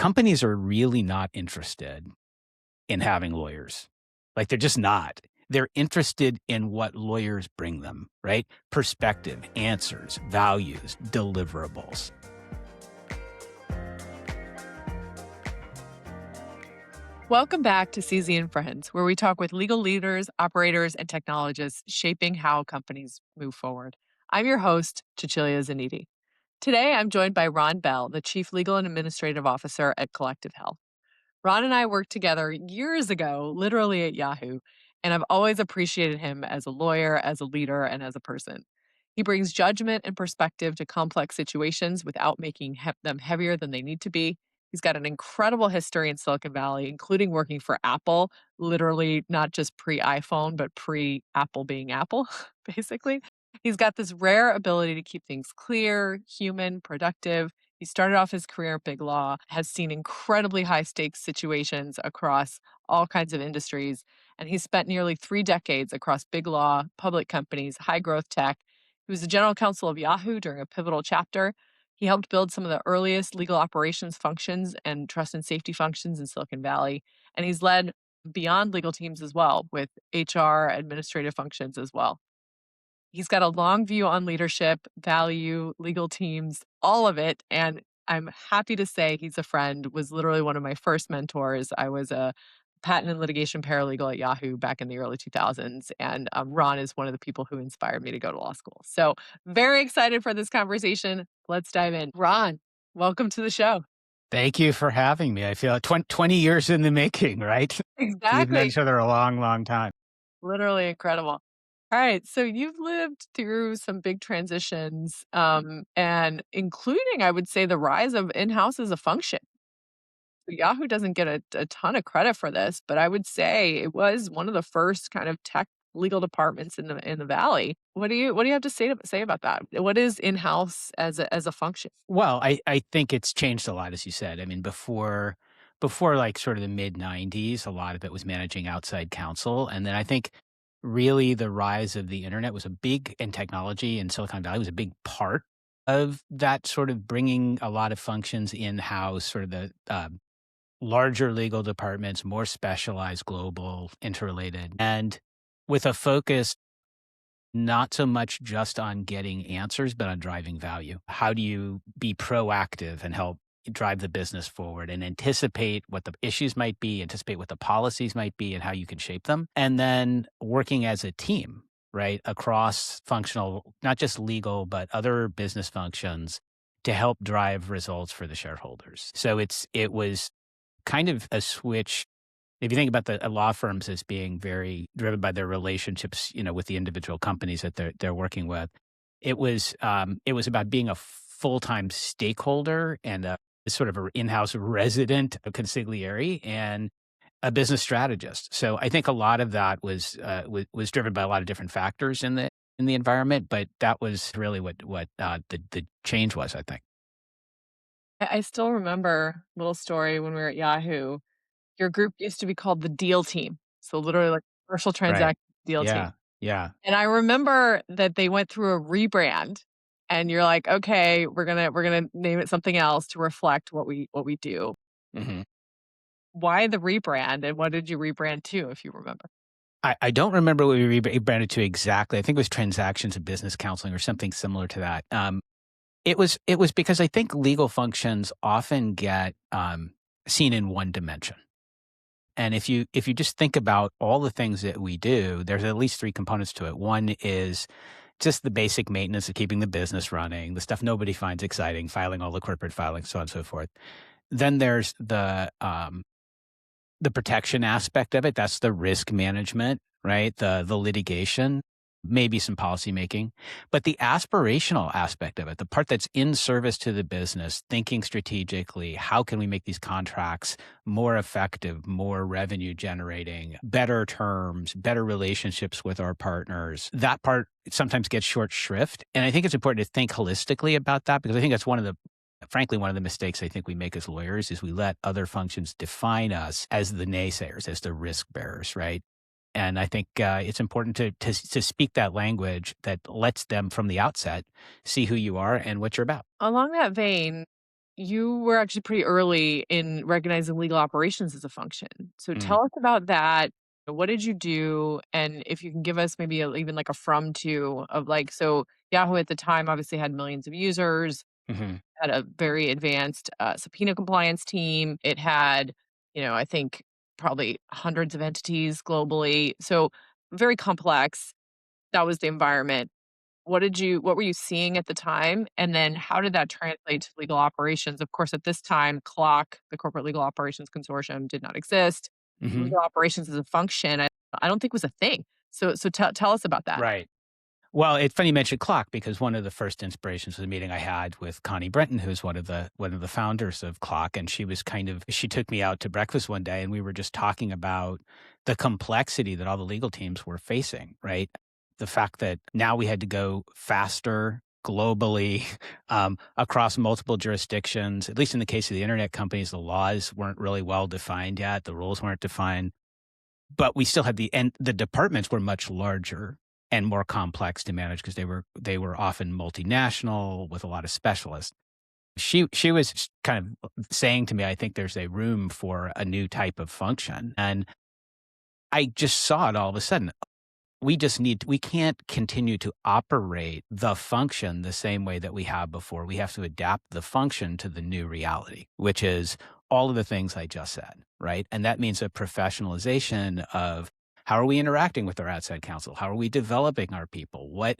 companies are really not interested in having lawyers. Like, they're just not. They're interested in what lawyers bring them, right? Perspective, answers, values, deliverables. Welcome back to CZ and Friends, where we talk with legal leaders, operators, and technologists shaping how companies move forward. I'm your host, Cecilia Zanidi. Today, I'm joined by Ron Bell, the Chief Legal and Administrative Officer at Collective Health. Ron and I worked together years ago, literally at Yahoo, and I've always appreciated him as a lawyer, as a leader, and as a person. He brings judgment and perspective to complex situations without making them heavier than they need to be. He's got an incredible history in Silicon Valley, including working for Apple, literally not just pre iPhone, but pre Apple being Apple, basically. He's got this rare ability to keep things clear, human, productive. He started off his career in big law, has seen incredibly high stakes situations across all kinds of industries, and he's spent nearly 3 decades across big law, public companies, high growth tech. He was the General Counsel of Yahoo during a pivotal chapter. He helped build some of the earliest legal operations functions and trust and safety functions in Silicon Valley, and he's led beyond legal teams as well with HR, administrative functions as well. He's got a long view on leadership, value, legal teams, all of it. And I'm happy to say he's a friend, was literally one of my first mentors. I was a patent and litigation paralegal at Yahoo back in the early 2000s. And Ron is one of the people who inspired me to go to law school. So very excited for this conversation. Let's dive in. Ron, welcome to the show. Thank you for having me. I feel 20 years in the making, right? We've known Exactly. each other a long, long time. Literally incredible. All right. So you've lived through some big transitions, and including, I would say, the rise of in-house as a function. Yahoo doesn't get a ton of credit for this, but I would say it was one of the first kind of tech legal departments in the Valley. What do you have to say about that? What is in-house as a function? Well, I think it's changed a lot, as you said. I mean, before like sort of the mid 90s, a lot of it was managing outside counsel. And then I think really the rise of the internet was a big, and technology in Silicon Valley was a big part of that, sort of bringing a lot of functions in-house, sort of the larger legal departments, more specialized, global, interrelated, and with a focus not so much just on getting answers, but on driving value. How do you be proactive and help drive the business forward and anticipate what the issues might be, anticipate what the policies might be, and how you can shape them? And then working as a team, right, across functional, not just legal, but other business functions to help drive results for the shareholders. So it was kind of a switch. If you think about the law firms as being very driven by their relationships, with the individual companies that they're working with, it was about being a full-time stakeholder and a sort of an in-house resident, a consigliere, and a business strategist. So I think a lot of that was driven by a lot of different factors in the environment, but that was really what the change was, I think. I still remember a little story when we were at Yahoo. Your group used to be called the deal team. So literally like commercial Right. transaction deal team. Yeah. Yeah. And I remember that they went through a rebrand and you're like, okay, we're gonna name it something else to reflect what we do. Mhm. Why the rebrand and what did you rebrand to, if you remember? I don't remember what we rebranded to exactly. I think it was transactions and business counseling or something similar to that. It was because I think legal functions often get seen in one dimension. And if you just think about all the things that we do, there's at least 3 components to it. One is just the basic maintenance of keeping the business running, the stuff nobody finds exciting, filing all the corporate filings, so on and so forth. Then there's the protection aspect of it. That's the risk management, right? The litigation, maybe some policy making, but the aspirational aspect of it, the part that's in service to the business, thinking strategically, how can we make these contracts more effective, more revenue generating, better terms, better relationships with our partners? That part sometimes gets short shrift. And I think it's important to think holistically about that, because I think that's frankly, one of the mistakes I think we make as lawyers is we let other functions define us as the naysayers, as the risk bearers, right? And I think it's important to speak that language that lets them from the outset see who you are and what you're about. Along that vein, you were actually pretty early in recognizing legal operations as a function. So Mm, tell us about that. What did you do? And if you can give us maybe even like a from to of like, so Yahoo at the time obviously had millions of users, mhm, had a very advanced subpoena compliance team. It had, I think probably hundreds of entities globally. So very complex. That was the environment. What were you seeing at the time? And then how did that translate to legal operations? Of course, at this time, CLOC, the Corporate Legal Operations Consortium, did not exist. mhm. Legal operations as a function, I don't think was a thing. So tell us about that. Right. Well, it's funny you mentioned clock because one of the first inspirations was a meeting I had with Connie Brenton, who's one of the founders of Clock, and she took me out to breakfast one day, and we were just talking about the complexity that all the legal teams were facing. Right, the fact that now we had to go faster globally across multiple jurisdictions. At least in the case of the internet companies, the laws weren't really well defined yet; the rules weren't defined. But we still had the departments were much larger and more complex to manage because they were often multinational with a lot of specialists. She was kind of saying to me, "I think there's a room for a new type of function." And I just saw it all of a sudden. We can't continue to operate the function the same way that we have before. We have to adapt the function to the new reality, which is all of the things I just said, right? And that means a professionalization of how are we interacting with our outside counsel? How are we developing our people? What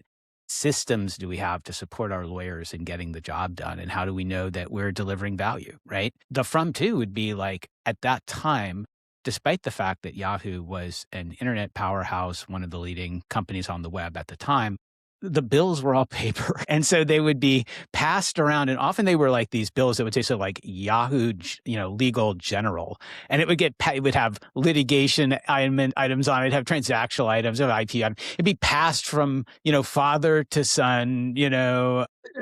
systems do we have to support our lawyers in getting the job done? And how do we know that we're delivering value, right? The from to would be like at that time, despite the fact that Yahoo was an internet powerhouse, one of the leading companies on the web at the time, the bills were all paper. And so they would be passed around. And often they were like these bills that would say, so like Yahoo, legal general. And it would have litigation items on it, have transactional items, have IP items. It'd be passed from, father to son,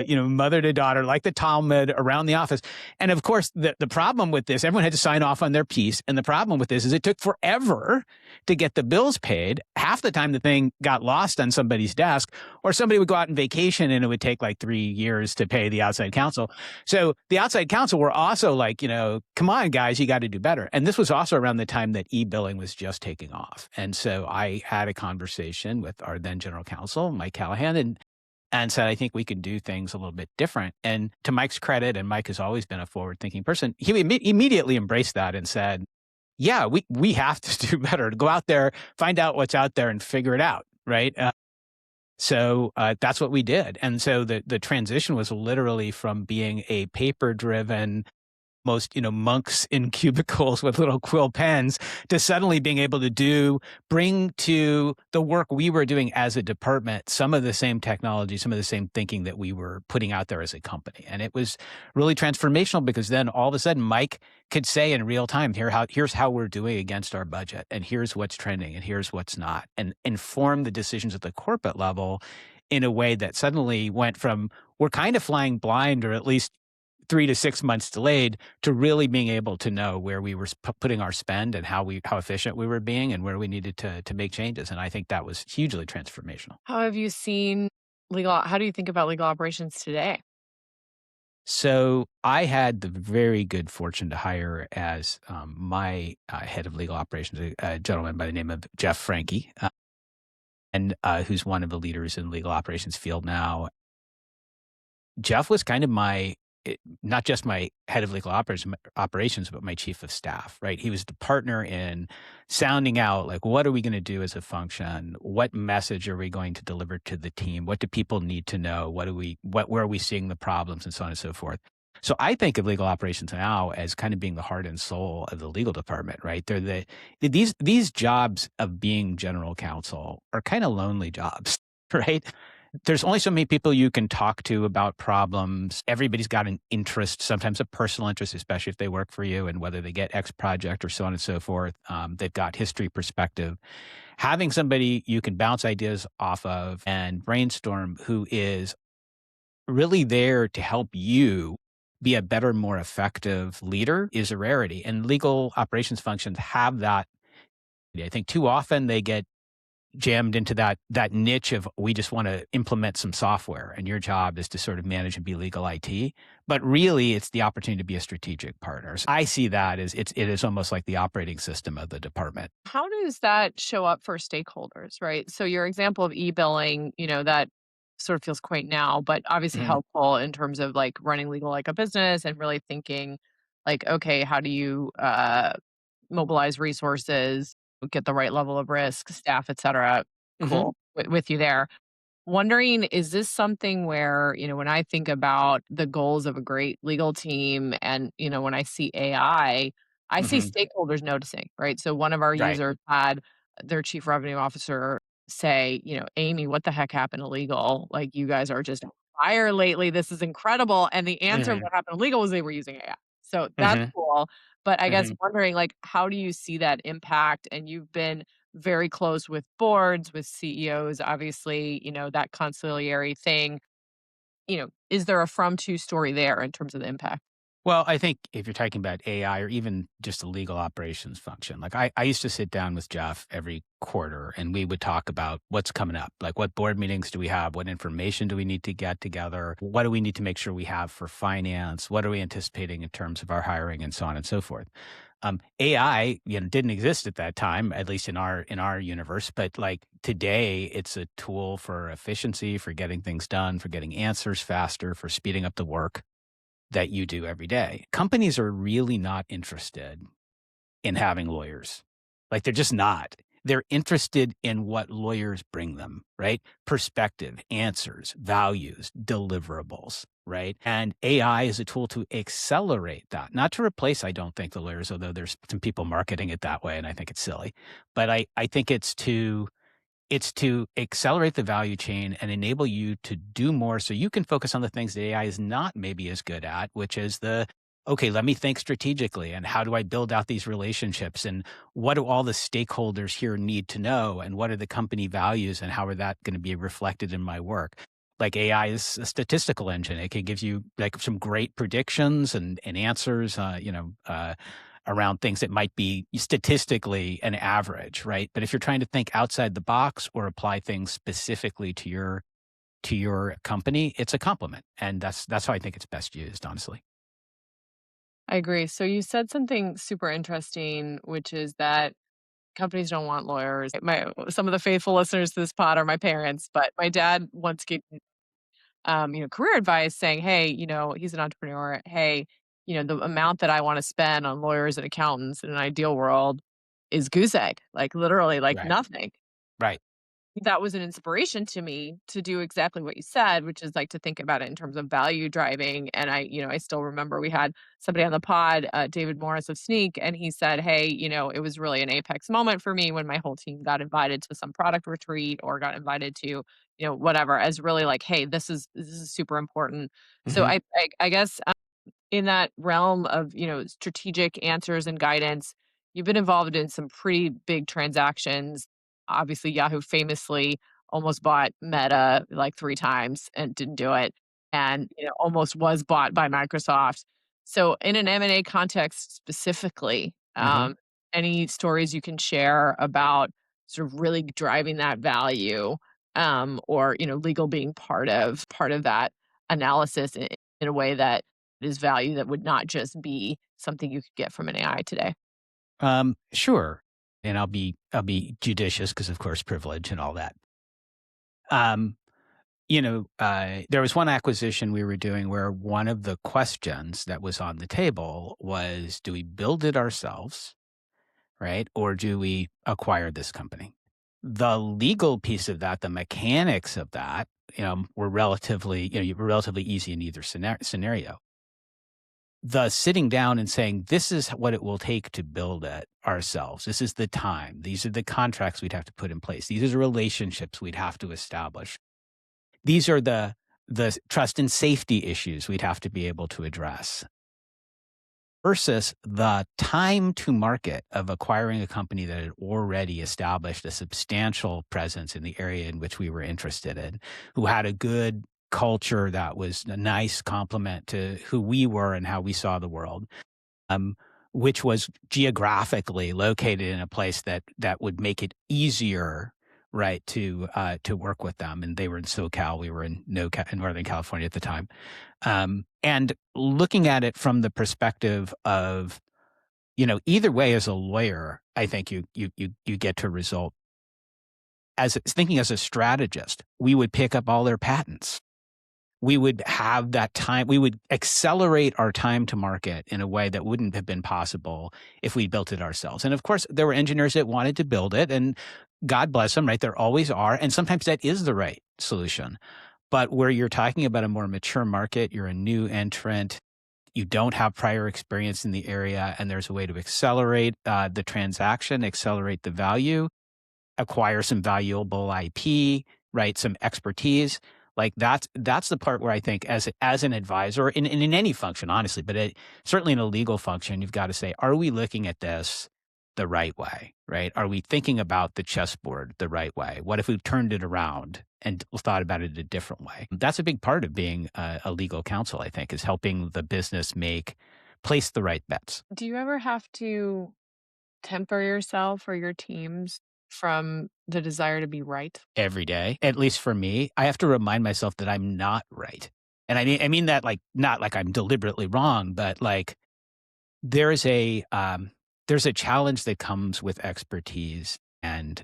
mother to daughter, like the Talmud around the office. And of course, the problem with this, everyone had to sign off on their piece. And the problem with this is it took forever to get the bills paid. Half the time the thing got lost on somebody's desk, or somebody would go out on vacation and it would take like 3 years to pay the outside counsel. So the outside counsel were also like, come on, guys, you got to do better. And this was also around the time that e-billing was just taking off. And so I had a conversation with our then general counsel, Mike Callahan, and said, I think we could do things a little bit different. And to Mike's credit, and Mike has always been a forward-thinking person, he immediately embraced that and said, yeah, we have to do better. Go out there, find out what's out there and figure it out, right? So that's what we did. And so the transition was literally from being a paper-driven, most monks in cubicles with little quill pens to suddenly being able to bring to the work we were doing as a department some of the same technology, some of the same thinking that we were putting out there as a company. And it was really transformational because then all of a sudden Mike could say in real time, here's how we're doing against our budget, and here's what's trending and here's what's not, and inform the decisions at the corporate level in a way that suddenly went from we're kind of flying blind, or at least 3 to 6 months delayed, to really being able to know where we were putting our spend and how efficient we were being and where we needed to make changes. And I think that was hugely transformational. How do you think about legal operations today? So I had the very good fortune to hire as my head of legal operations a gentleman by the name of Jeff Frankie, and who's one of the leaders in the legal operations field now. Jeff was kind of not just my head of legal operations, but my chief of staff, right? He was the partner in sounding out, like, what are we going to do as a function? What message are we going to deliver to the team? What do people need to know? Where are we seeing the problems, and so on and so forth? So I think of legal operations now as kind of being the heart and soul of the legal department, right? These jobs of being general counsel are kind of lonely jobs, right? There's only so many people you can talk to about problems. Everybody's got an interest, sometimes a personal interest, especially if they work for you, and whether they get X project or so on and so forth. They've got history perspective. Having somebody you can bounce ideas off of and brainstorm, who is really there to help you be a better, more effective leader, is a rarity. And legal operations functions have that. I think too often they get jammed into that niche of we just want to implement some software, and your job is to sort of manage and be legal IT. But really, it's the opportunity to be a strategic partner. So I see that as it is almost like the operating system of the department. How does that show up for stakeholders, right? So your example of e-billing, that sort of feels quaint now, but obviously Mhm. helpful in terms of like running legal like a business and really thinking like, okay, how do you mobilize resources, get the right level of risk, staff, et cetera. Mhm. Cool. With you there. Wondering, is this something where, when I think about the goals of a great legal team and, when I see I see Mhm. stakeholders noticing, right? So one of our Right. users had their chief revenue officer say, Amy, what the heck happened to legal? Like, you guys are just on fire lately. This is incredible. And the answer of Mhm. what happened to legal was they were using AI. So that's Mhm. cool. But I guess Mhm. wondering, like, how do you see that impact? And you've been very close with boards, with CEOs, obviously, that conciliary thing. Is there a from to story there in terms of the impact? Well, I think if you're talking about AI or even just a legal operations function, like I used to sit down with Jeff every quarter and we would talk about what's coming up. Like what board meetings do we have? What information do we need to get together? What do we need to make sure we have for finance? What are we anticipating in terms of our hiring and so on and so forth? AI, didn't exist at that time, at least in our universe. But like today, it's a tool for efficiency, for getting things done, for getting answers faster, for speeding up the work that you do every day. Companies are really not interested in having lawyers. Like they're just not. They're interested in what lawyers bring them, right? Perspective, answers, values, deliverables, right? And AI is a tool to accelerate that, not to replace, I don't think, the lawyers, although there's some people marketing it that way, and I think it's silly. But I think it's to accelerate the value chain and enable you to do more so you can focus on the things that AI is not maybe as good at, which is okay, let me think strategically and how do I build out these relationships and what do all the stakeholders here need to know and what are the company values and how are that going to be reflected in my work? Like AI is a statistical engine. It can give you like some great predictions and answers, around things that might be statistically an average, right? But if you're trying to think outside the box or apply things specifically to your company, it's a complement, and that's how I think it's best used, honestly. I agree. So you said something super interesting, which is that companies don't want lawyers. Some of the faithful listeners to this pod are my parents, but my dad once gave me, career advice saying, "Hey, he's an entrepreneur. Hey, the amount that I want to spend on lawyers and accountants in an ideal world is goose egg, like literally, like Right. nothing." Right. That was an inspiration to me to do exactly what you said, which is like to think about it in terms of value driving. And I still remember we had somebody on the pod, David Morris of Sneak, and he said, "Hey, it was really an apex moment for me when my whole team got invited to some product retreat or got invited to, whatever, as really like, hey, this is super important." So Mhm. I guess in that realm of, strategic answers and guidance, you've been involved in some pretty big transactions. Obviously, Yahoo famously almost bought Meta like 3 times and didn't do it, and, almost was bought by Microsoft. So in an M&A context specifically, Mhm. any stories you can share about sort of really driving that value, or, legal being part of that analysis in a way that is value that would not just be something you could get from an AI today. Sure, and I'll be judicious because, of course, privilege and all that. Um, there was one acquisition we were doing where one of the questions that was on the table was, do we build it ourselves, right? Or do we acquire this company? The legal piece of that, the mechanics of that, were relatively easy in either scenario. The sitting down and saying, this is what it will take to build it ourselves. This is the time. These are the contracts we'd have to put in place. These are the relationships we'd have to establish. These are the trust and safety issues we'd have to be able to address versus the time to market of acquiring a company that had already established a substantial presence in the area in which we were interested in, who had a good culture that was a nice complement to who we were and how we saw the world, um, which was geographically located in a place that would make it easier right, to work with them. And they were in SoCal, we were in in Northern California at the time. And looking at it from the perspective of, either way, as a lawyer, I think you get to a result. As thinking as a strategist, we would pick up all their patents. We would have that time. We would accelerate our time to market in a way that wouldn't have been possible if we built it ourselves. And of course, there were engineers that wanted to build it, and God bless them, right? There always are. And sometimes that is the right solution. But where you're talking about a more mature market, you're a new entrant, you don't have prior experience in the area, and there's a way to accelerate the transaction, accelerate the value, acquire some valuable IP, right? Some expertise. Like that's the part where I think as an advisor in any function, honestly, but certainly in a legal function, you've got to say, are we looking at this the right way, right? Are we thinking about the chessboard the right way? What if we turned it around and thought about it a different way? That's a big part of being a legal counsel, I think, is helping the business place the right bets. Do you ever have to temper yourself or your teams from the desire to be right? Every day, at least for me, I have to remind myself that I'm not right. And I mean that like not like I'm deliberately wrong, but like there's a there's a challenge that comes with expertise and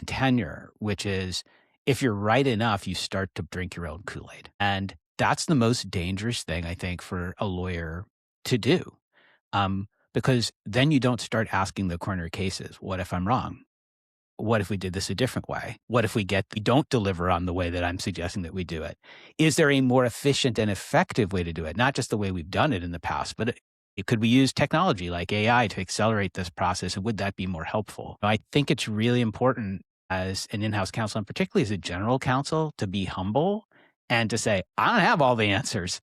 tenure, which is if you're right enough, you start to drink your own Kool-Aid. And that's the most dangerous thing I think for a lawyer to do. Because then you don't start asking the corner cases, what if I'm wrong? What if we did this a different way? What if we don't deliver on the way that I'm suggesting that we do it? Is there a more efficient and effective way to do it? Not just the way we've done it in the past, but could we use technology like AI to accelerate this process? And would that be more helpful? I think it's really important as an in-house counsel, and particularly as a general counsel, to be humble and to say, I don't have all the answers.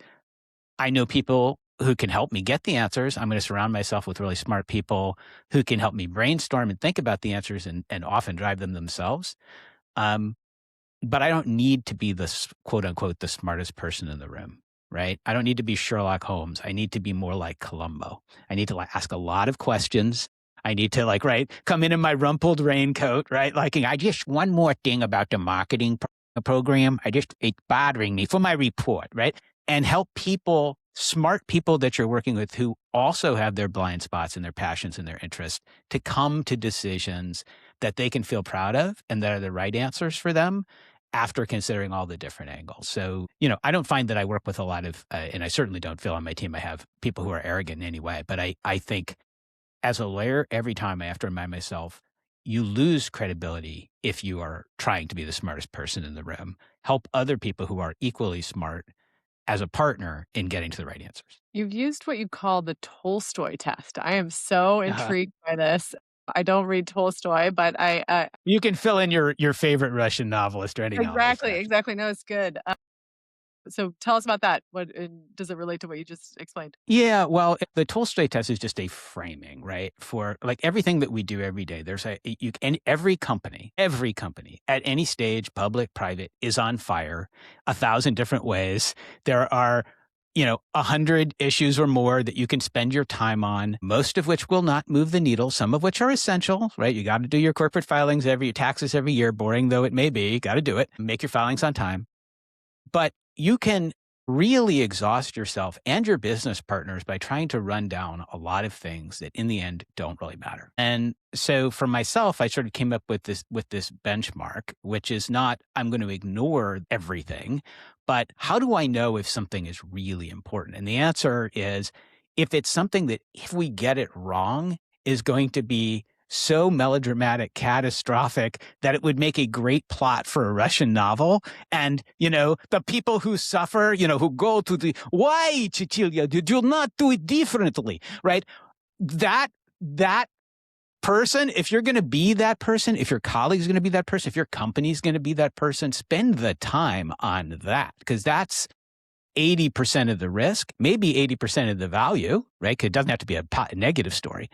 I know people who can help me get the answers. I'm going to surround myself with really smart people who can help me brainstorm and think about the answers and often drive them themselves. But I don't need to be the quote unquote, the smartest person in the room, right? I don't need to be Sherlock Holmes. I need to be more like Columbo. I need to ask a lot of questions. I need to come in my rumpled raincoat, right? I just one more thing about the marketing program. It's bothering me for my report, right? And help people, smart people that you're working with who also have their blind spots and their passions and their interests to come to decisions that they can feel proud of and that are the right answers for them after considering all the different angles. So, I don't find that I work with a lot of, and I certainly don't feel on my team I have people who are arrogant in any way, but I think as a lawyer, every time I have to remind myself, you lose credibility if you are trying to be the smartest person in the room. Help other people who are equally smart as a partner in getting to the right answers. You've used what you call the Tolstoy Test. I am so Uh-huh. intrigued by this. I don't read Tolstoy, but You can fill in your favorite Russian novelist or any novelist, exactly, actually. exactly. No, it's good. So tell us about that. What does it relate to what you just explained? Yeah, well, the Tolstoy test is just a framing, right? For everything that we do every day. And every company at any stage, public, private, is on fire 1,000 different ways. There are 100 issues or more that you can spend your time on, most of which will not move the needle, some of which are essential, right? You got to do your corporate filings taxes every year, boring though it may be, got to do it. Make your filings on time. But you can really exhaust yourself and your business partners by trying to run down a lot of things that in the end don't really matter. And so for myself, I sort of came up with this benchmark, which is not, I'm going to ignore everything, but how do I know if something is really important? And the answer is, if it's something that if we get it wrong is going to be so melodramatic, catastrophic that it would make a great plot for a Russian novel. And, the people who suffer, who go to why, Cecilia, did you not do it differently? Right? That person, if you're going to be that person, if your colleague's going to be that person, if your company's going to be that person, spend the time on that, because that's 80% of the risk, maybe 80% of the value, right? Because it doesn't have to be a negative story.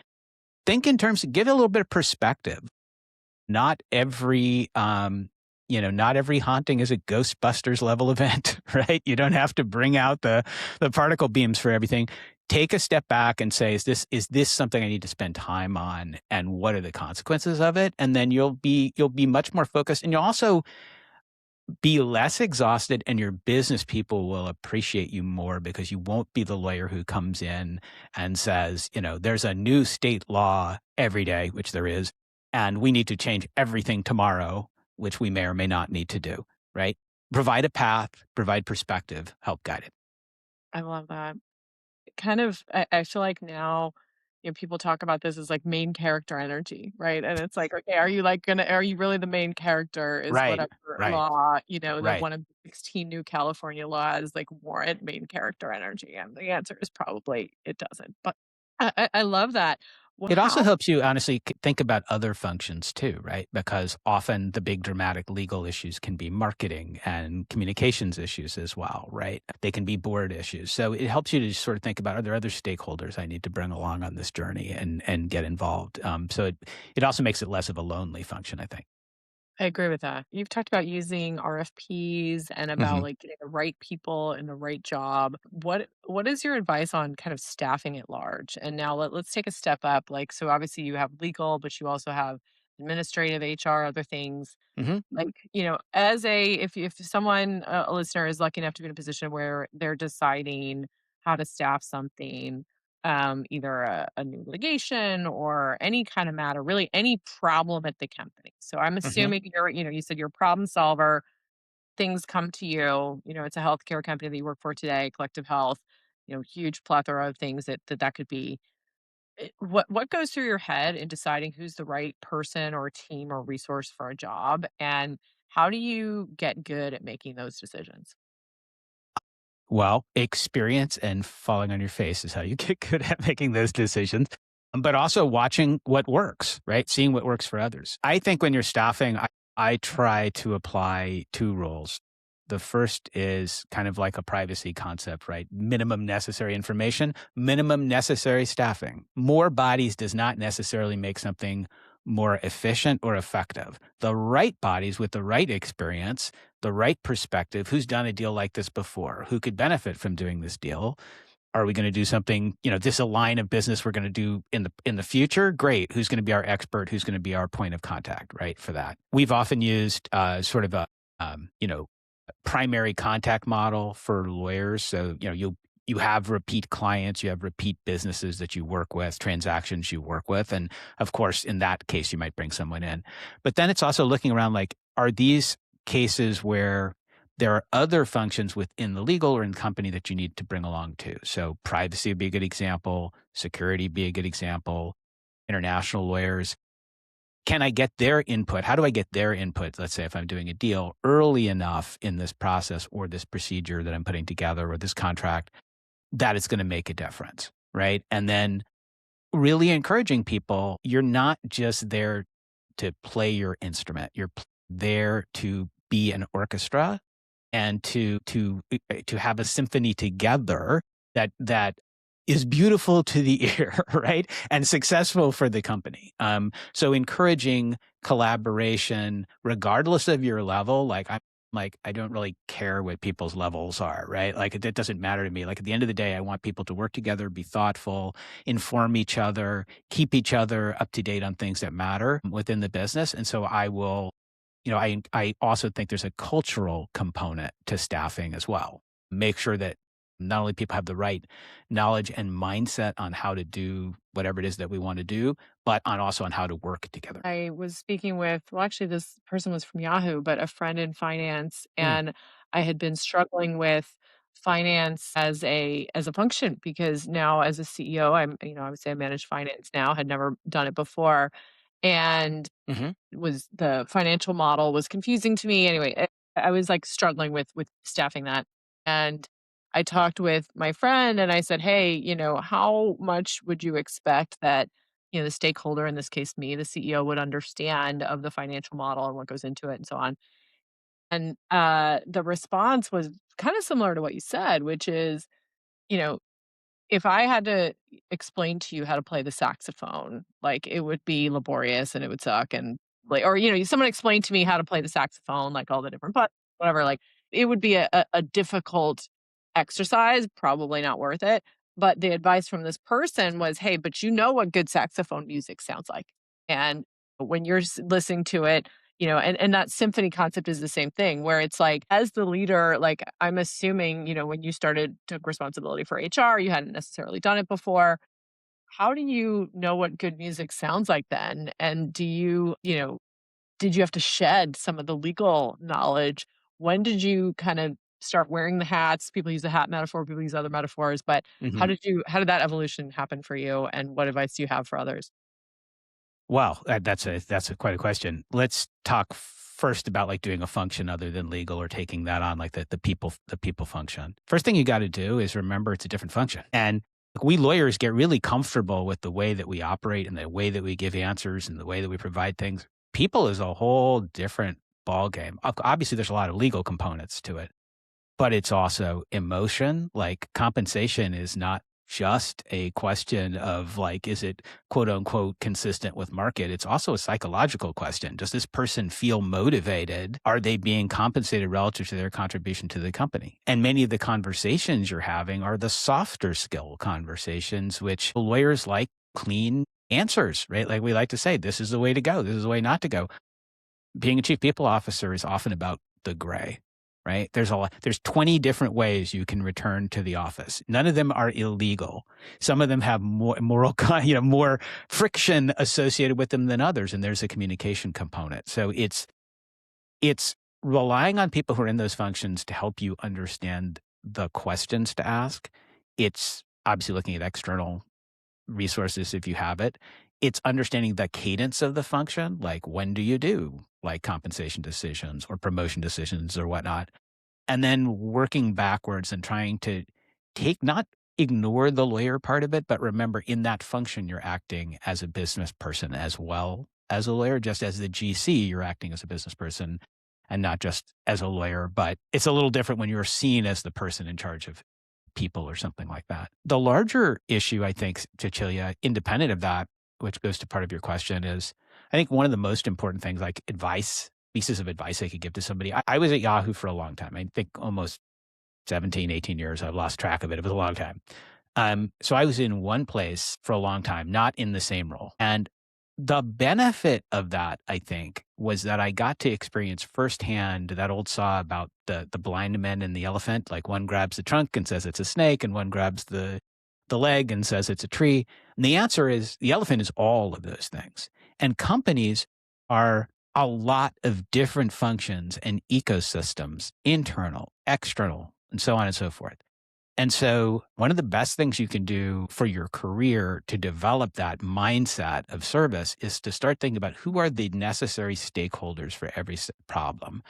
Think in terms of, give it a little bit of perspective. Not every, not every haunting is a Ghostbusters level event, right? You don't have to bring out the particle beams for everything. take a step back and say, is this something I need to spend time on, and what are the consequences of it? And then you'll be much more focused, and you'll also be less exhausted, and your business people will appreciate you more because you won't be the lawyer who comes in and says, there's a new state law every day, which there is, and we need to change everything tomorrow, which we may or may not need to do, right? Provide a path, provide perspective, help guide it. I love that. Kind of I feel like now, people talk about this as, like, main character energy, right? And it's like, okay, are you really the main character? Is Right, whatever right, law, the right. one of the 16 new California laws, like, warrant main character energy? And the answer is probably it doesn't. But I love that. Well, It also how helps you honestly think about other functions too, right? Because often the big dramatic legal issues can be marketing and communications issues as well, right? They can be board issues. So it helps you to just sort of think about, are there other stakeholders I need to bring along on this journey and get involved? So it also makes it less of a lonely function, I think. I agree with that. You've talked about using RFPs and about, Hmm. like, getting the right people in the right job. What is your advice on kind of staffing at large? And now let's take a step up. Like, so obviously you have legal, but you also have administrative, HR, other things. Hmm. Like, as if someone, a listener is lucky enough to be in a position where they're deciding how to staff something, either a new litigation or any kind of matter, really any problem at the company. So I'm Hmm. assuming you said you're a problem solver, things come to you, it's a healthcare company that you work for today, collective health, huge plethora of things that could be. What goes through your head in deciding who's the right person or team or resource for a job, and how do you get good at making those decisions? Well, experience and falling on your face is how you get good at making those decisions, but also watching what works, right? Seeing what works for others. I think when you're staffing, I try to apply two rules. The first is kind of like a privacy concept, right? Minimum necessary information, minimum necessary staffing. More bodies does not necessarily make something more efficient or effective. The right bodies with the right experience, the right perspective, who's done a deal like this before, who could benefit from doing this deal. Are we going to do something, this a line of business we're going to do in the future? Great. Who's going to be our expert? Who's going to be our point of contact, right, for that? We've often used sort of a, primary contact model for lawyers. So, you have repeat clients, you have repeat businesses that you work with, transactions you work with. And of course, in that case, you might bring someone in. But then it's also looking around like, are these cases where there are other functions within the legal or in the company that you need to bring along too? So privacy would be a good example, security would be a good example, international lawyers. Can I get their input? How do I get their input? Let's say if I'm doing a deal early enough in this process or this procedure that I'm putting together or this contract that it's going to make a difference, right? And then really encouraging people, you're not just there to play your instrument. You're there to be an orchestra and to have a symphony together that is beautiful to the ear, right? And successful for the company. So encouraging collaboration, regardless of your level, I don't really care what people's levels are, right? Like it doesn't matter to me. Like at the end of the day, I want people to work together, be thoughtful, inform each other, keep each other up to date on things that matter within the business. And so I will, I also think there's a cultural component to staffing as well. Make sure that not only people have the right knowledge and mindset on how to do whatever it is that we want to do, but also on how to work together. I was speaking with, well, actually, this person was from Yahoo, but a friend in finance, Mm, and I had been struggling with finance as a function because now as a CEO, I would say I manage finance now, had never done it before, and hmm was the financial model was confusing to me. Anyway, I was like struggling with staffing that. And I talked with my friend and I said, "Hey, how much would you expect that, the stakeholder, in this case me, the CEO, would understand of the financial model and what goes into it and so on?" And the response was kind of similar to what you said, which is, you know, if I had to explain to you how to play the saxophone, like, it would be laborious and it would suck and, like, or, someone explained to me how to play the saxophone, like, all the different buttons, whatever, like, it would be a difficult exercise, probably not worth it. But the advice from this person was, hey, but you know what good saxophone music sounds like. And when you're listening to it, and that symphony concept is the same thing where it's like, as the leader, like I'm assuming, when you took responsibility for HR, you hadn't necessarily done it before. How do you know what good music sounds like then? And did you have to shed some of the legal knowledge? When did you kind of start wearing the hats? People use the hat metaphor, people use other metaphors, but Mhm. how did that evolution happen for you, and what advice do you have for others? Well, that's quite a question. Let's talk first about like doing a function other than legal or taking that on, like the people function. First thing you got to do is remember it's a different function. And like, we lawyers get really comfortable with the way that we operate and the way that we give answers and the way that we provide things. People is a whole different ball game. Obviously, there's a lot of legal components to it, but it's also emotion. Like compensation is not just a question of like, is it quote unquote consistent with market? It's also a psychological question. Does this person feel motivated? Are they being compensated relative to their contribution to the company? And many of the conversations you're having are the softer skill conversations, which lawyers like clean answers, right? Like we like to say, this is the way to go. This is the way not to go. Being a chief people officer is often about the gray, right? There's 20 different ways you can return to the office. None of them are illegal. Some of them have more moral, more friction associated with them than others. And there's a communication component. So it's relying on people who are in those functions to help you understand the questions to ask. It's obviously looking at external resources if you have it. It's understanding the cadence of the function, like when do you do like compensation decisions or promotion decisions or whatnot, and then working backwards and trying to not ignore the lawyer part of it, but remember in that function you're acting as a business person as well as a lawyer. Just as the GC, you're acting as a business person and not just as a lawyer. But it's a little different when you're seen as the person in charge of people or something like that. The larger issue, I think, Cecilia, independent of that, which goes to part of your question, is I think one of the most important things, like pieces of advice I could give to somebody. I was at Yahoo for a long time. I think almost 17, 18 years. I've lost track of it. It was a long time. So I was in one place for a long time, not in the same role. And the benefit of that, I think, was that I got to experience firsthand that old saw about the blind men and the elephant. Like one grabs the trunk and says it's a snake, and one grabs the leg and says it's a tree. And the answer is the elephant is all of those things. And companies are a lot of different functions and ecosystems, internal, external, and so on and so forth. And so, one of the best things you can do for your career to develop that mindset of service is to start thinking about who are the necessary stakeholders for every problem.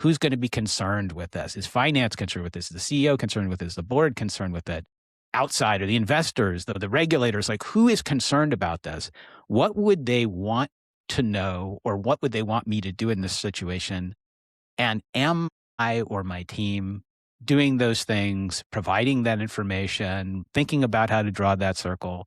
Who's going to be concerned with this? Is finance concerned with this? Is the CEO concerned with this? Is the board concerned with it? Outside, or the investors, the regulators, like who is concerned about this? What would they want to know, or what would they want me to do in this situation? And am I or my team doing those things, providing that information, thinking about how to draw that circle,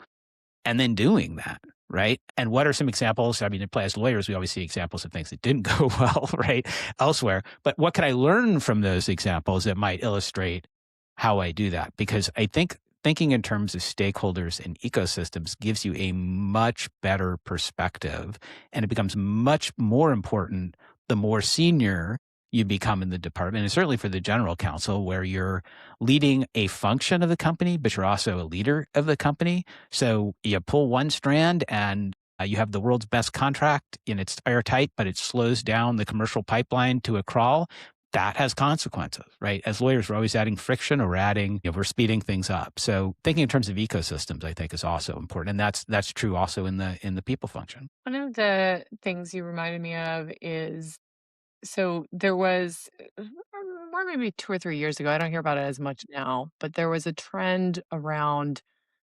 and then doing that, right? And what are some examples? I mean, as lawyers, we always see examples of things that didn't go well, right? Elsewhere. But what can I learn from those examples that might illustrate how I do that? Because I think thinking in terms of stakeholders and ecosystems gives you a much better perspective, and it becomes much more important the more senior you become in the department, and certainly for the general counsel, where you're leading a function of the company, but you're also a leader of the company. So you pull one strand and you have the world's best contract and it's airtight, but it slows down the commercial pipeline to a crawl. That has consequences, right? As lawyers, we're always adding friction, or we're speeding things up. So thinking in terms of ecosystems, I think, is also important, and that's true also in the people function. One of the things you reminded me of is, so there was, or maybe 2 or 3 years ago, I don't hear about it as much now, but there was a trend around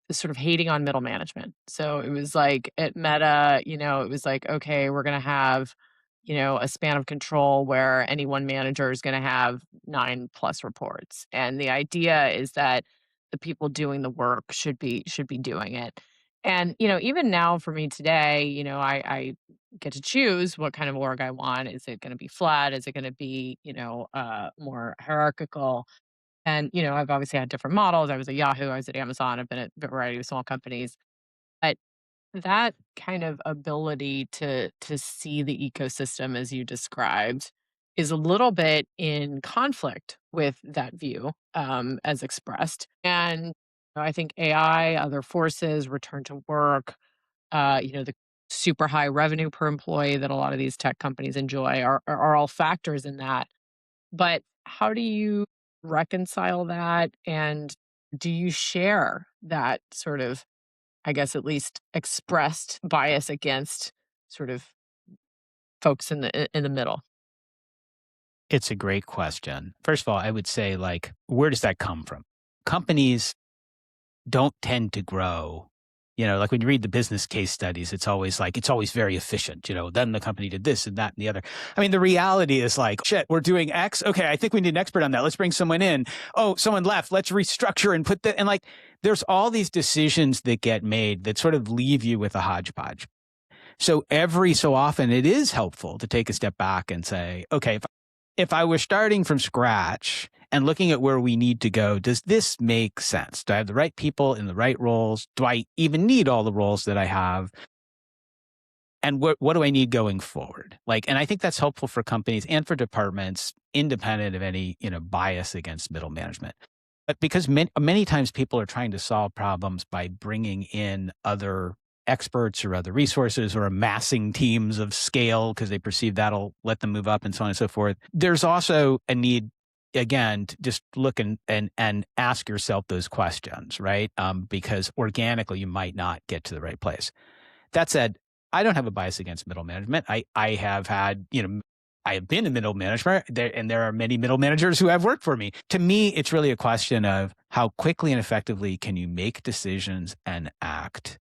the sort of hating on middle management. So it was like at Meta, it was like, okay, we're going to have, a span of control where any one manager is going to have 9 plus reports. And the idea is that the people doing the work should be doing it. And, even now for me today, I get to choose what kind of org I want. Is it going to be flat? Is it going to be, more hierarchical? And, I've obviously had different models. I was at Yahoo, I was at Amazon, I've been at a variety of small companies. But that kind of ability to see the ecosystem as you described is a little bit in conflict with that view, as expressed. And I think AI, other forces, return to work, the super high revenue per employee that a lot of these tech companies enjoy are all factors in that. But how do you reconcile that? And do you share that sort of, I guess, at least expressed bias against sort of folks in the middle? It's a great question. First of all, I would say, like, where does that come from? Companies don't tend to grow. Like when you read the business case studies, it's always like, it's always very efficient. Then the company did this and that and the other. I mean, the reality is like, shit, we're doing X. Okay, I think we need an expert on that. Let's bring someone in. Oh, someone left. Let's restructure and put that. And like, there's all these decisions that get made that sort of leave you with a hodgepodge. So every so often, it is helpful to take a step back and say, okay, if I were starting from scratch and looking at where we need to go, does this make sense? Do I have the right people in the right roles? Do I even need all the roles that I have? And what do I need going forward? Like, and I think that's helpful for companies and for departments, independent of any, bias against middle management. But because many times people are trying to solve problems by bringing in other experts or other resources or amassing teams of scale because they perceive that'll let them move up and so on and so forth. There's also a need, again, to just look and ask yourself those questions, right? Because organically you might not get to the right place. That said, I don't have a bias against middle management. I have had, I have been in middle management and there are many middle managers who have worked for me. To me, it's really a question of how quickly and effectively can you make decisions and act?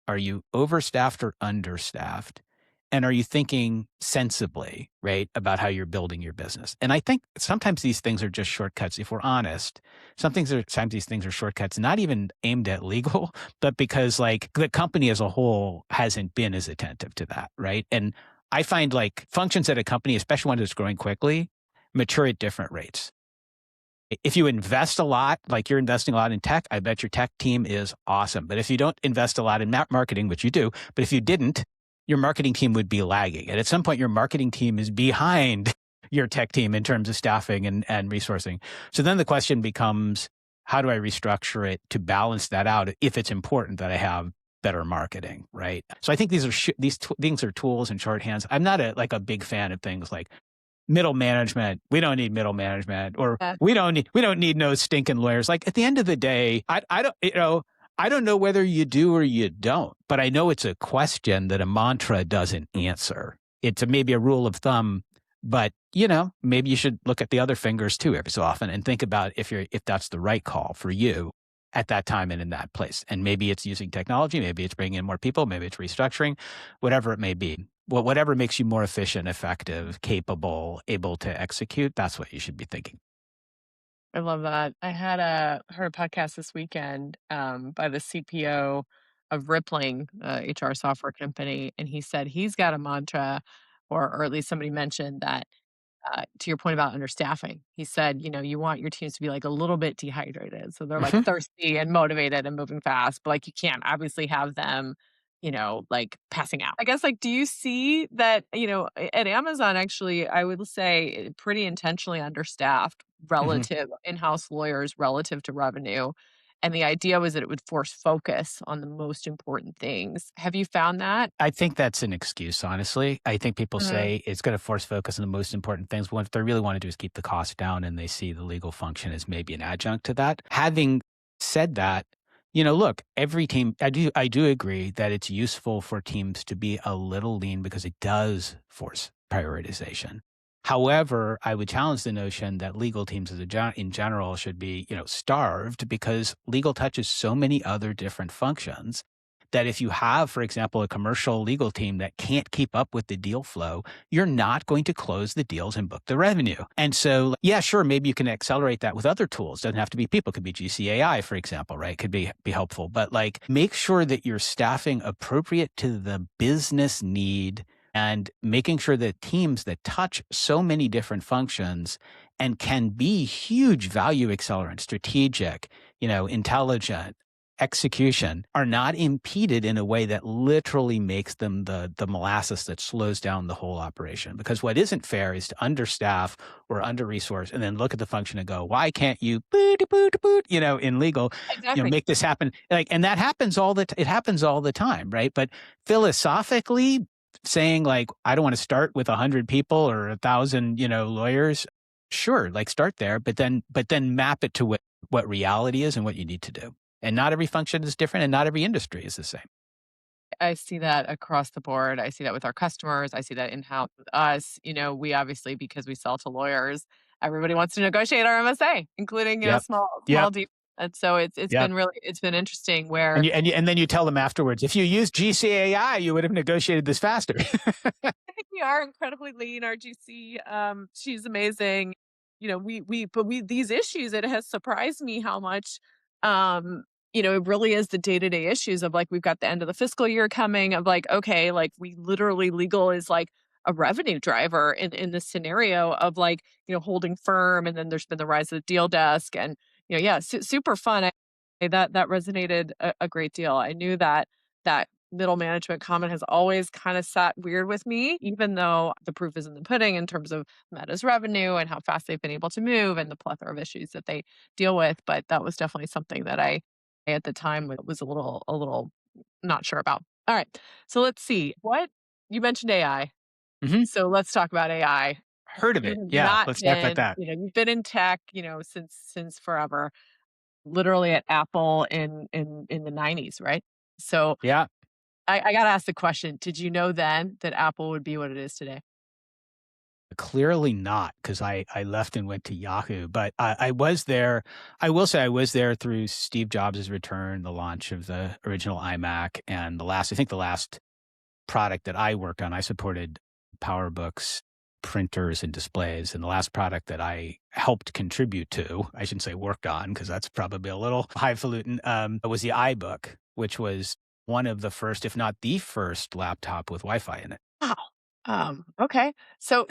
Are you overstaffed or understaffed? And are you thinking sensibly, right, about how you're building your business? And I think sometimes these things are just shortcuts. If we're honest, sometimes these things are shortcuts, not even aimed at legal, but because like the company as a whole hasn't been as attentive to that, right? And I find like functions at a company, especially one that's growing quickly, mature at different rates. If you invest a lot, like you're investing a lot in tech, I bet your tech team is awesome. But if you don't invest a lot in marketing, which you do, but if you didn't, your marketing team would be lagging. And at some point, your marketing team is behind your tech team in terms of staffing and resourcing. So then the question becomes, how do I restructure it to balance that out if it's important that I have better marketing, right? So I think these things are tools and shorthands. I'm not a big fan of things like middle management. We don't need middle management, or Yeah. we don't need no stinking lawyers. Like at the end of the day, I don't know whether you do or you don't, but I know it's a question that a mantra doesn't answer. It's maybe a rule of thumb, but maybe you should look at the other fingers too every so often and think about if that's the right call for you at that time and in that place. And maybe it's using technology, maybe it's bringing in more people, maybe it's restructuring, whatever it may be. Whatever makes you more efficient, effective, capable, able to execute, that's what you should be thinking. I love that. I heard a podcast this weekend, by the CPO of Rippling, HR software company, and he said he's got a mantra, or at least somebody mentioned that, to your point about understaffing, he said, you want your teams to be like a little bit dehydrated. So they're like Mhm. thirsty and motivated and moving fast, but like you can't obviously have them, like passing out. I guess, like, do you see that, at Amazon, actually, I would say pretty intentionally understaffed Mhm. relative in-house lawyers relative to revenue. And the idea was that it would force focus on the most important things. Have you found that? I think that's an excuse, honestly. I think people Mhm. say it's going to force focus on the most important things. What they really want to do is keep the cost down, and they see the legal function as maybe an adjunct to that. Having said that, look, every team, I do agree that it's useful for teams to be a little lean because it does force prioritization. However, I would challenge the notion that legal teams in general should be, starved because legal touches so many other different functions that if you have, for example, a commercial legal team that can't keep up with the deal flow, you're not going to close the deals and book the revenue. And so, yeah, sure, maybe you can accelerate that with other tools. Doesn't have to be people. It could be GCAI, for example, right? Could be helpful. But like, make sure that you're staffing appropriate to the business need and making sure that teams that touch so many different functions and can be huge value accelerant, strategic, intelligent, execution, are not impeded in a way that literally makes them the molasses that slows down the whole operation. Because what isn't fair is to understaff or under resource and then look at the function and go, why can't you boot boot boot, in legal, Exactly. make this happen? Like, and that happens it happens all the time, right? But philosophically, saying like, I don't want to start with 100 people or 1,000, lawyers, sure, like start there, but then map it to what reality is and what you need to do. And not every function is different, and not every industry is the same. I see that across the board. I see that with our customers. I see that in-house with us. We obviously, because we sell to lawyers, everybody wants to negotiate our MSA, including, Yep. small Yep. deals. And so Yep. it's been interesting where And then you tell them afterwards, if you used GCAI, you would have negotiated this faster. I think we are incredibly lean. Our GC, she's amazing. But these issues, it has surprised me how much, it really is the day-to-day issues of like, we've got the end of the fiscal year coming of like, okay, like we literally legal is like a revenue driver in this scenario of like, holding firm. And then there's been the rise of the deal desk and, yeah, super fun. That resonated a great deal. I knew that middle management comment has always kind of sat weird with me, even though the proof is in the pudding in terms of Meta's revenue and how fast they've been able to move and the plethora of issues that they deal with. But that was definitely something that I at the time was a little not sure about. All right. So let's see. What you mentioned AI. Hmm. So let's talk about AI. Heard of You it. have Yeah. not Let's talk about been, that. you've been in tech, since forever, literally at Apple in the 90s, right? So Yeah. I gotta ask the question, did you know then that Apple would be what it is today? Clearly not, because I left and went to Yahoo, but I was there. I will say I was there through Steve Jobs' return, the launch of the original iMac, and the last product that I worked on. I supported PowerBooks, printers, and displays, and the last product that I helped contribute to, I shouldn't say worked on, because that's probably a little highfalutin, was the iBook, which was one of the first, if not the first laptop with Wi-Fi in it. Wow. Okay. So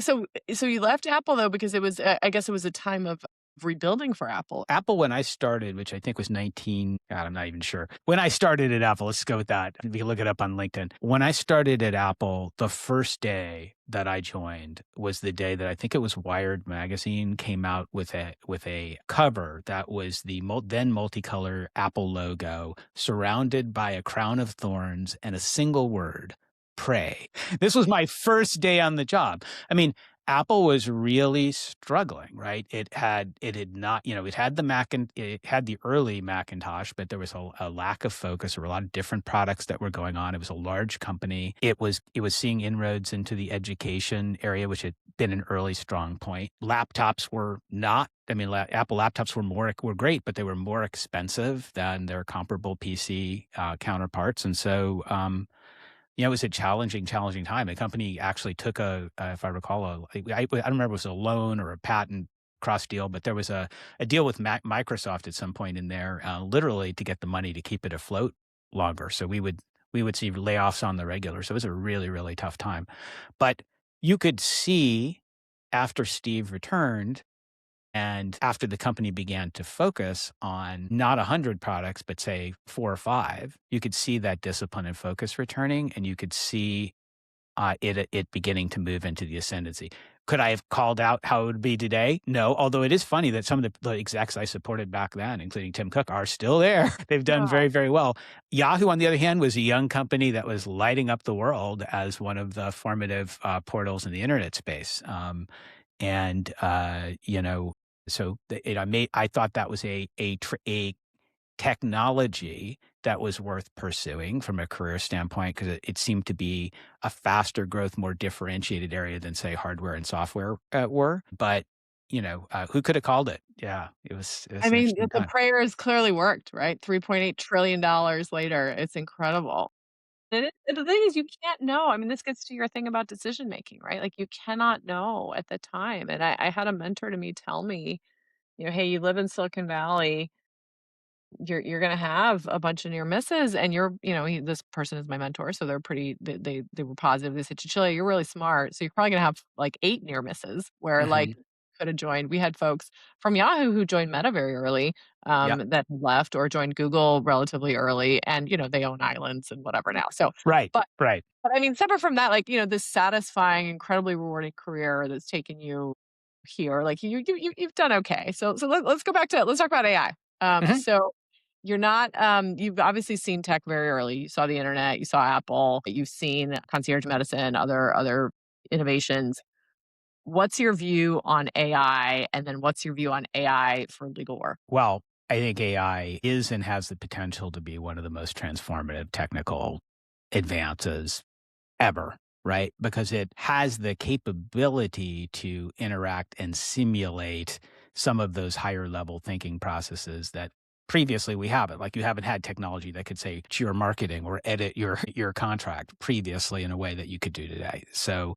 you left Apple though because it was, I guess it was a time of rebuilding for Apple. Apple, when I started, which I think was 19, God, I'm not even sure. When I started at Apple, let's go with that. We can look it up on LinkedIn. When I started at Apple, the first day that I joined was the day that I think it was Wired magazine came out with a cover that was the then multicolor Apple logo surrounded by a crown of thorns and a single word, pray. This was my first day on the job. I mean, Apple was really struggling, right? It had not, it had the it had the early Macintosh, but there was a lack of focus. There were a lot of different products that were going on. It was a large company. It was seeing inroads into the education area, which had been an early strong point. Laptops were not. I mean, Apple laptops were great, but they were more expensive than their comparable PC counterparts, and so it was a challenging time. The company actually took if I recall, I don't remember if it was a loan or a patent cross deal, but there was a deal with Microsoft at some point in there, literally to get the money to keep it afloat longer. So we would see layoffs on the regular. So it was a really, really tough time. But you could see after Steve returned and after the company began to focus on not 100 products, but say 4 or 5, you could see that discipline and focus returning, and you could see it beginning to move into the ascendancy. Could I have called out how it would be today? No, although it is funny that some of the execs I supported back then, including Tim Cook, are still there. They've done Wow. very, very well. Yahoo, on the other hand, was a young company that was lighting up the world as one of the formative portals in the internet space. And so I thought that was a technology that was worth pursuing from a career standpoint because it seemed to be a faster growth, more differentiated area than say hardware and software were. But who could have called it? Yeah, it I was an mean, interesting the time. prayer has clearly worked, right? $3.8 trillion later. It's incredible. And the thing is you can't know. I mean, this gets to your thing about decision making, right? Like you cannot know at the time. And I had a mentor to me tell me, hey, you live in Silicon Valley, you're gonna have a bunch of near misses, and this person is my mentor, so they're pretty. They were positive. They said, "Cecilia, you're really smart, so you're probably gonna have like 8 near misses, where like Mhm. could have joined. We had folks from Yahoo who joined Meta very early, Yeah. that left or joined Google relatively early, and, they own islands and whatever now. So, Right. but Right. I mean, separate from that, like, this satisfying, incredibly rewarding career that's taken you here, like, you've done okay. So let's go back to let's talk about AI. Mhm. So you're not, you've obviously seen tech very early. You saw the internet, you saw Apple, you've seen concierge medicine, other innovations. What's your view on AI? And then what's your view on AI for legal work? Well, I think AI is and has the potential to be one of the most transformative technical advances ever, right? Because it has the capability to interact and simulate some of those higher level thinking processes that previously we haven't. Like you haven't had technology that could say to your marketing or edit your contract previously in a way that you could do today. So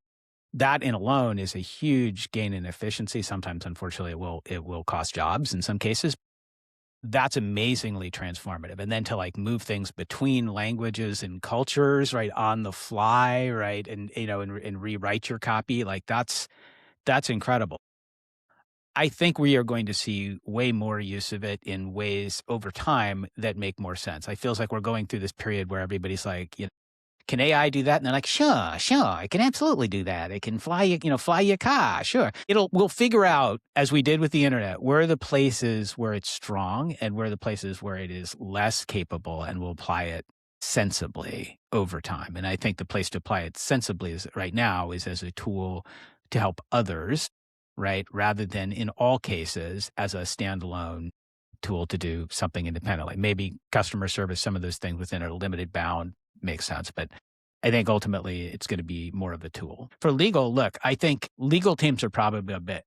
that in alone is a huge gain in efficiency. Sometimes, unfortunately, it will cost jobs in some cases. That's amazingly transformative, and then to, like, move things between languages and cultures, right, on the fly, right, and rewrite your copy, like, that's incredible. I think we are going to see way more use of it in ways over time that make more sense. I feels like we're going through this period where everybody's like, "Can AI do that?" And they're like, "Sure, sure, it can absolutely do that. It can fly your car, sure." We'll figure out, as we did with the internet, where are the places where it's strong and where are the places where it is less capable, and we'll apply it sensibly over time. And I think the place to apply it sensibly is right now is as a tool to help others, right? Rather than in all cases as a standalone tool to do something independently. Maybe customer service, some of those things within a limited bound makes sense. But I think ultimately it's going to be more of a tool. For legal, look, I think legal teams are probably a bit,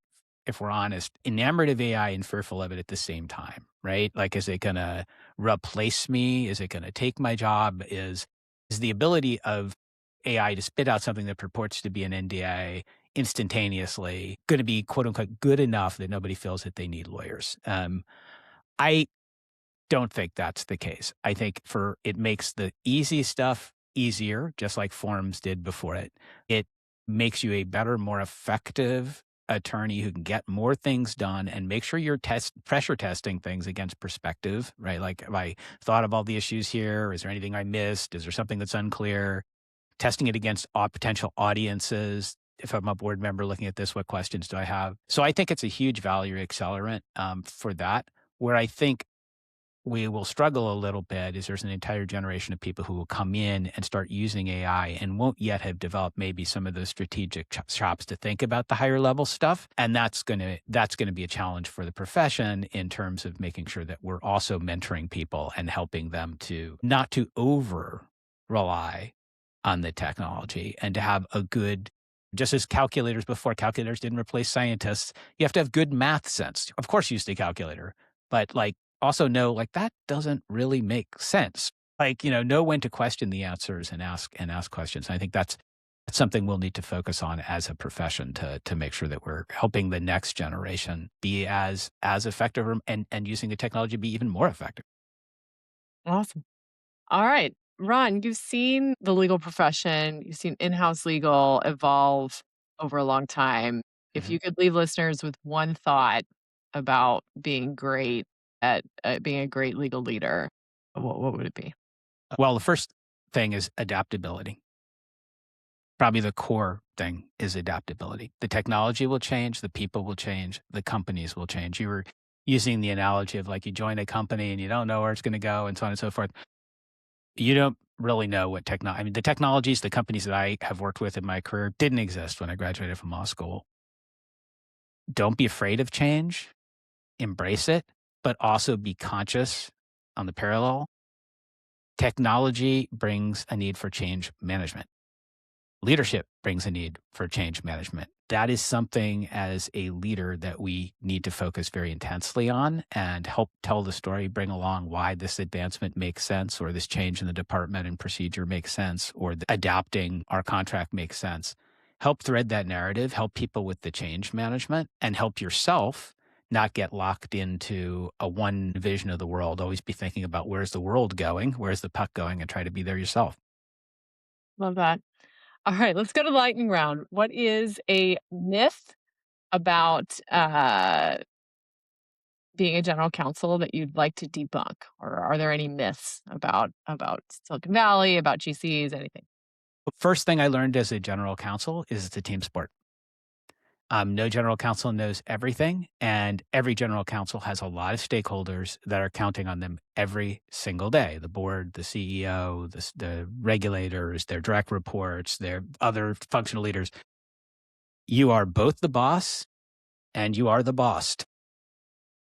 if we're honest, enamored of AI and fearful of it at the same time, right? Like, is it going to replace me? Is it going to take my job? Is the ability of AI to spit out something that purports to be an NDA instantaneously going to be quote unquote good enough that nobody feels that they need lawyers? I don't think that's the case. I think for it makes the easy stuff easier, just like forms did before it. It makes you a better, more effective attorney who can get more things done and make sure you're pressure testing things against perspective, right? Like, have I thought of all the issues here? Is there anything I missed? Is there something that's unclear? Testing it against potential audiences. If I'm a board member looking at this, what questions do I have? So I think it's a huge value accelerant for that. Where I think we will struggle a little bit is there's an entire generation of people who will come in and start using AI and won't yet have developed maybe some of those strategic chops to think about the higher level stuff. And that's gonna be a challenge for the profession in terms of making sure that we're also mentoring people and helping them to not to over rely on the technology and to have a good just as calculators didn't replace scientists, you have to have good math sense. Of course, use the calculator, but like also know like that doesn't really make sense. Like, know when to question the answers and ask questions. And I think that's something we'll need to focus on as a profession to make sure that we're helping the next generation be as effective and using the technology be even more effective. Awesome. All right. Ron, you've seen the legal profession, you've seen in-house legal evolve over a long time. If Mhm. you could leave listeners with one thought about being great at being a great legal leader, what would it be? Well, the first thing is adaptability. Probably the core thing is adaptability. The technology will change, the people will change, the companies will change. You were using the analogy of like you join a company and you don't know where it's going to go and so on and so forth. You don't really know what I mean, the technologies, the companies that I have worked with in my career didn't exist when I graduated from law school. Don't be afraid of change, embrace it, but also be conscious on the parallel. Technology brings a need for change management. Leadership brings a need for change management. That is something as a leader that we need to focus very intensely on and help tell the story, bring along why this advancement makes sense, or this change in the department and procedure makes sense, or adapting our contract makes sense. Help thread that narrative, help people with the change management, and help yourself not get locked into a one vision of the world. Always be thinking about where's the world going, where's the puck going, and try to be there yourself. Love that. All right, let's go to the lightning round. What is a myth about being a general counsel that you'd like to debunk, or are there any myths about Silicon Valley, about GCs, anything? First thing I learned as a general counsel is it's a team sport. No general counsel knows everything, and every general counsel has a lot of stakeholders that are counting on them every single day. The board, the CEO, the regulators, their direct reports, their other functional leaders. You are both the boss and you are the bossed.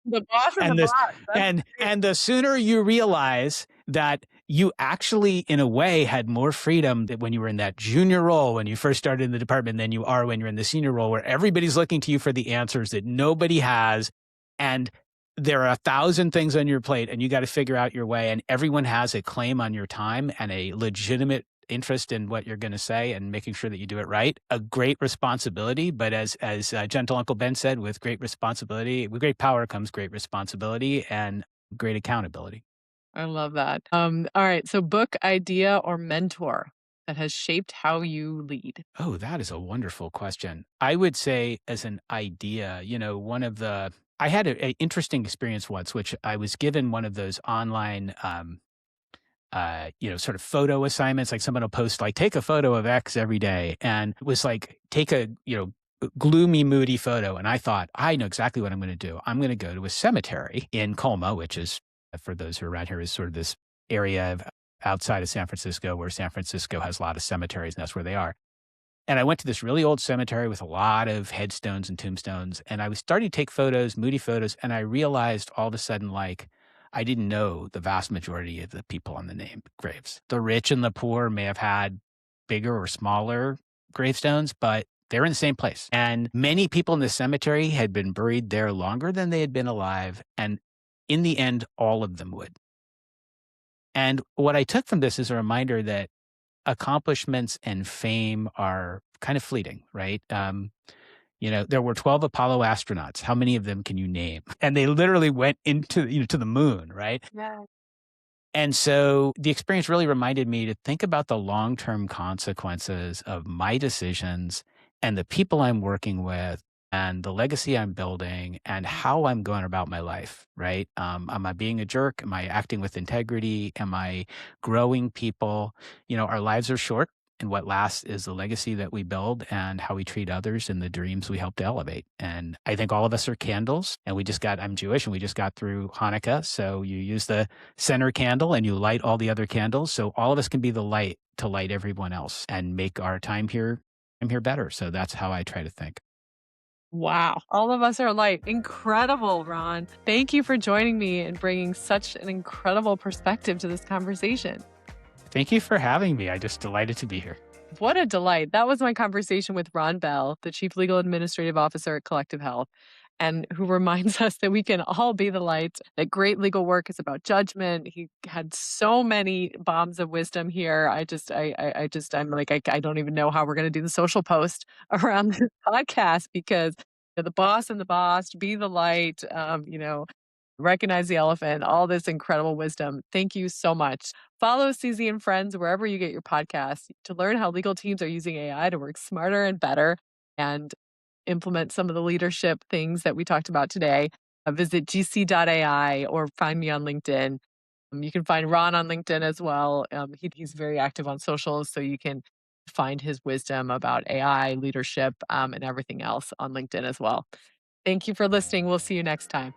The boss and the And this boss. That's great. and the sooner you realize that you actually, in a way, had more freedom that when you were in that junior role, when you first started in the department, than you are when you're in the senior role, where everybody's looking to you for the answers that nobody has, and there are 1,000 things on your plate, and you got to figure out your way, and everyone has a claim on your time and a legitimate interest in what you're going to say and making sure that you do it right. A great responsibility, but as gentle Uncle Ben said, with great responsibility, with great power comes great responsibility and great accountability. I love that. All right. So, book, idea, or mentor that has shaped how you lead. Oh, that is a wonderful question. I would say, as an idea, I had an interesting experience once, which I was given one of those online sort of photo assignments. Like someone will post like, take a photo of X every day. And it was like, take a, gloomy, moody photo. And I thought, I know exactly what I'm going to do. I'm going to go to a cemetery in Colma, which is, for those who are around here, is sort of this area outside of San Francisco where San Francisco has a lot of cemeteries, and that's where they are. And I went to this really old cemetery with a lot of headstones and tombstones, and I was starting to take photos, moody photos, and I realized all of a sudden, like, I didn't know the vast majority of the people on the named graves. The rich and the poor may have had bigger or smaller gravestones, but they're in the same place. And many people in the cemetery had been buried there longer than they had been alive, and in the end, all of them would. And what I took from this is a reminder that accomplishments and fame are kind of fleeting, right? There were 12 Apollo astronauts. How many of them can you name? And they literally went into, to the moon, right? Yeah. And so the experience really reminded me to think about the long-term consequences of my decisions and the people I'm working with and the legacy I'm building and how I'm going about my life, right? Am I being a jerk? Am I acting with integrity? Am I growing people? Our lives are short, and what lasts is the legacy that we build and how we treat others and the dreams we help to elevate. And I think all of us are candles, and I'm Jewish, and we just got through Hanukkah. So you use the center candle and you light all the other candles. So all of us can be the light to light everyone else and make our time here better. So that's how I try to think. Wow. All of us are light. Incredible, Ron. Thank you for joining me and bringing such an incredible perspective to this conversation. Thank you for having me. I just delighted to be here. What a delight. That was my conversation with Ron Bell, the Chief Legal Administrative Officer at Collective Health, and who reminds us that we can all be the light, that great legal work is about judgment. He had so many bombs of wisdom here. I'm like, I don't even know how we're going to do the social post around this podcast because the boss and the boss, be the light, recognize the elephant, all this incredible wisdom. Thank you so much. Follow CZ and Friends wherever you get your podcasts to learn how legal teams are using AI to work smarter and better and implement some of the leadership things that we talked about today. Visit gc.ai or find me on LinkedIn. You can find Ron on LinkedIn as well. He's very active on socials, so you can find his wisdom about AI, leadership, and everything else on LinkedIn as well. Thank you for listening. We'll see you next time.